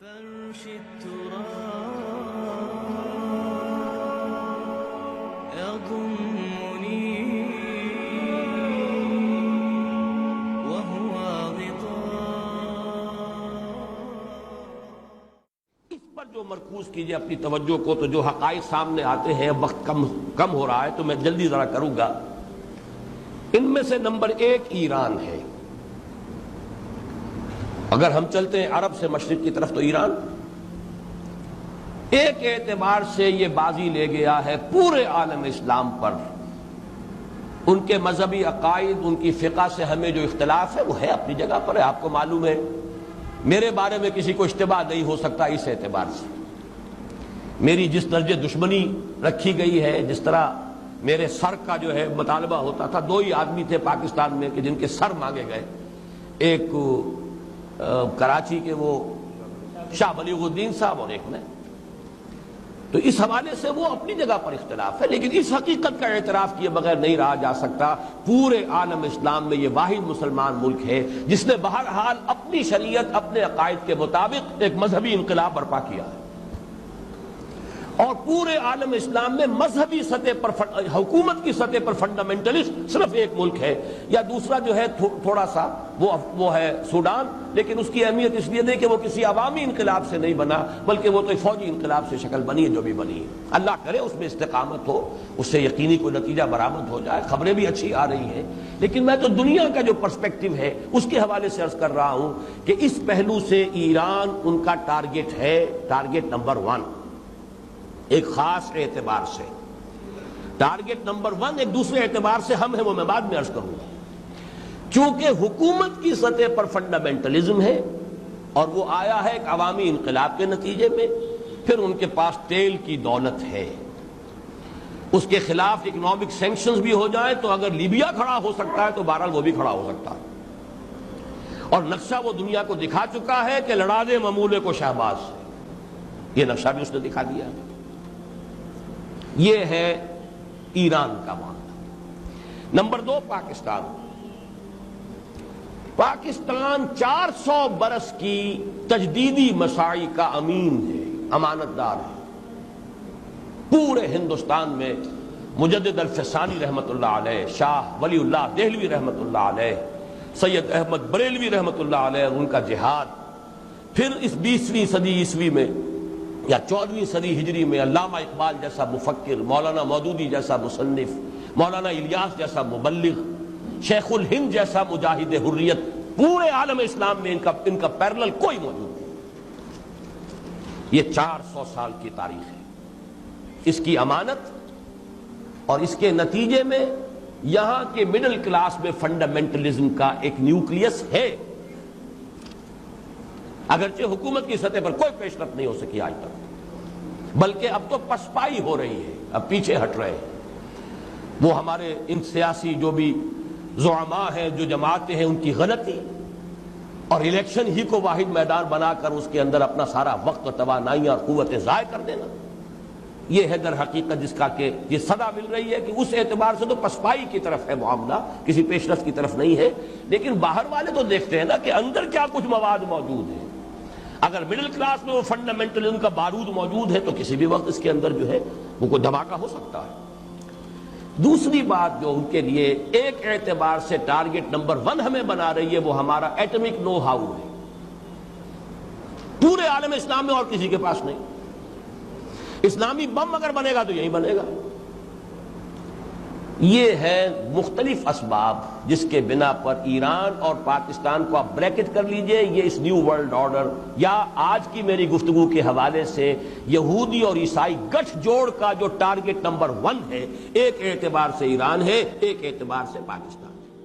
فرش التراب يضمني وهو اس پر جو مرکوز کیجئے اپنی توجہ کو، تو جو حقائق سامنے آتے ہیں، وقت کم ہو رہا ہے تو میں جلدی ذرا کروں گا۔ ان میں سے نمبر 1 ایران ہے۔ اگر ہم چلتے ہیں عرب سے مشرق کی طرف، تو ایران ایک اعتبار سے یہ بازی لے گیا ہے پورے عالم اسلام پر۔ ان کے مذہبی عقائد، ان کی فقہ سے ہمیں جو اختلاف ہے وہ ہے اپنی جگہ پر ہے، آپ کو معلوم ہے۔ میرے بارے میں کسی کو اشتباہ نہیں ہو سکتا اس اعتبار سے۔ میری جس درجے دشمنی رکھی گئی ہے، جس طرح میرے سر کا جو ہے مطالبہ ہوتا تھا، 2 ہی آدمی تھے پاکستان میں کہ جن کے سر مانگے گئے، ایک کراچی کے وہ شاہ بلیغ الدین صاحب اور ایک میں، تو اس حوالے سے وہ اپنی جگہ پر اختلاف ہے، لیکن اس حقیقت کا اعتراف کیے بغیر نہیں رہا جا سکتا۔ پورے عالم اسلام میں یہ واحد مسلمان ملک ہے جس نے بہرحال اپنی شریعت، اپنے عقائد کے مطابق ایک مذہبی انقلاب برپا کیا ہے، اور پورے عالم اسلام میں مذہبی سطح پر، حکومت کی سطح پر فنڈامنٹلسٹ صرف ایک ملک ہے، یا دوسرا جو ہے تھوڑا سا وہ ہے سوڈان، لیکن اس کی اہمیت اس لیے نہیں کہ وہ کسی عوامی انقلاب سے نہیں بنا، بلکہ وہ تو فوجی انقلاب سے شکل بنی ہے جو بھی بنی ہے۔ اللہ کرے اس میں استقامت ہو، اس سے یقینی کوئی نتیجہ برآمد ہو جائے۔ خبریں بھی اچھی آ رہی ہیں، لیکن میں تو دنیا کا جو پرسپیکٹو ہے اس کے حوالے سے عرض کر رہا ہوں کہ اس پہلو سے ایران ان کا ٹارگٹ ہے، ٹارگٹ نمبر 1 ایک خاص اعتبار سے۔ ٹارگٹ نمبر 1 ایک دوسرے اعتبار سے ہم ہیں، وہ میں بعد میں عرض کروں گا۔ چونکہ حکومت کی سطح پر فنڈامنٹلزم ہے، اور وہ آیا ہے ایک عوامی انقلاب کے نتیجے میں، پھر ان کے پاس تیل کی دولت ہے، اس کے خلاف اکنامک سینکشنز بھی ہو جائیں تو اگر لیبیا کھڑا ہو سکتا ہے تو بہرحال وہ بھی کھڑا ہو سکتا ہے، اور نقشہ وہ دنیا کو دکھا چکا ہے کہ لڑا دے ممولے کو شہباز سے، یہ نقشہ بھی اس نے دکھا دیا ہے۔ یہ ہے ایران کا معاملہ۔ نمبر 2 پاکستان۔ پاکستان 400 برس کی تجدیدی مساعی کا امین ہے، امانت دار ہے۔ پورے ہندوستان میں مجدد الفسانی رحمت اللہ علیہ، شاہ ولی اللہ دہلوی رحمت اللہ علیہ، سید احمد بریلوی رحمت اللہ علیہ، ان کا جہاد، پھر اس 20ویں صدی عیسوی میں یا 14ویں صدی ہجری میں علامہ اقبال جیسا مفکر، مولانا مودودی جیسا مصنف، مولانا الیاس جیسا مبلغ، شیخ الہند جیسا مجاہد حریت، پورے عالم اسلام میں ان کا پیرلل کوئی موجود نہیں۔ یہ 400 سال کی تاریخ ہے، اس کی امانت، اور اس کے نتیجے میں یہاں کے مڈل کلاس میں فنڈامنٹلزم کا ایک نیوکلیس ہے، اگرچہ حکومت کی سطح پر کوئی پیش رفت نہیں ہو سکی آج تک، بلکہ اب تو پسپائی ہو رہی ہے، اب پیچھے ہٹ رہے ہیں۔ وہ ہمارے ان سیاسی جو بھی زعماء ہیں، جو جماعتیں ہیں، ان کی غلطی، اور الیکشن ہی کو واحد میدان بنا کر اس کے اندر اپنا سارا وقت و توانائی اور قوتیں ضائع کر دینا، یہ ہے در حقیقت جس کا کہ یہ صدا مل رہی ہے کہ اس اعتبار سے تو پسپائی کی طرف ہے معاملہ، کسی پیش رفت کی طرف نہیں ہے۔ لیکن باہر والے تو دیکھتے ہیں نا کہ اندر کیا کچھ مواد موجود ہے۔ اگر مڈل کلاس میں وہ فنڈامنٹلزم کا بارود موجود ہے تو کسی بھی وقت اس کے اندر جو ہے وہ کوئی دھماکہ ہو سکتا ہے۔ دوسری بات جو ان کے لیے ایک اعتبار سے ٹارگٹ نمبر 1 ہمیں بنا رہی ہے، وہ ہمارا ایٹمک نو ہاؤ ہے۔ پورے عالم اسلام میں اور کسی کے پاس نہیں۔ اسلامی بم اگر بنے گا تو یہی بنے گا۔ یہ ہے مختلف اسباب جس کے بنا پر ایران اور پاکستان کو آپ بریکٹ کر لیجئے، یہ اس نیو ورلڈ آرڈر، یا آج کی میری گفتگو کے حوالے سے یہودی اور عیسائی گٹھ جوڑ کا جو ٹارگٹ نمبر 1 ہے، ایک اعتبار سے ایران ہے، ایک اعتبار سے پاکستان ہے۔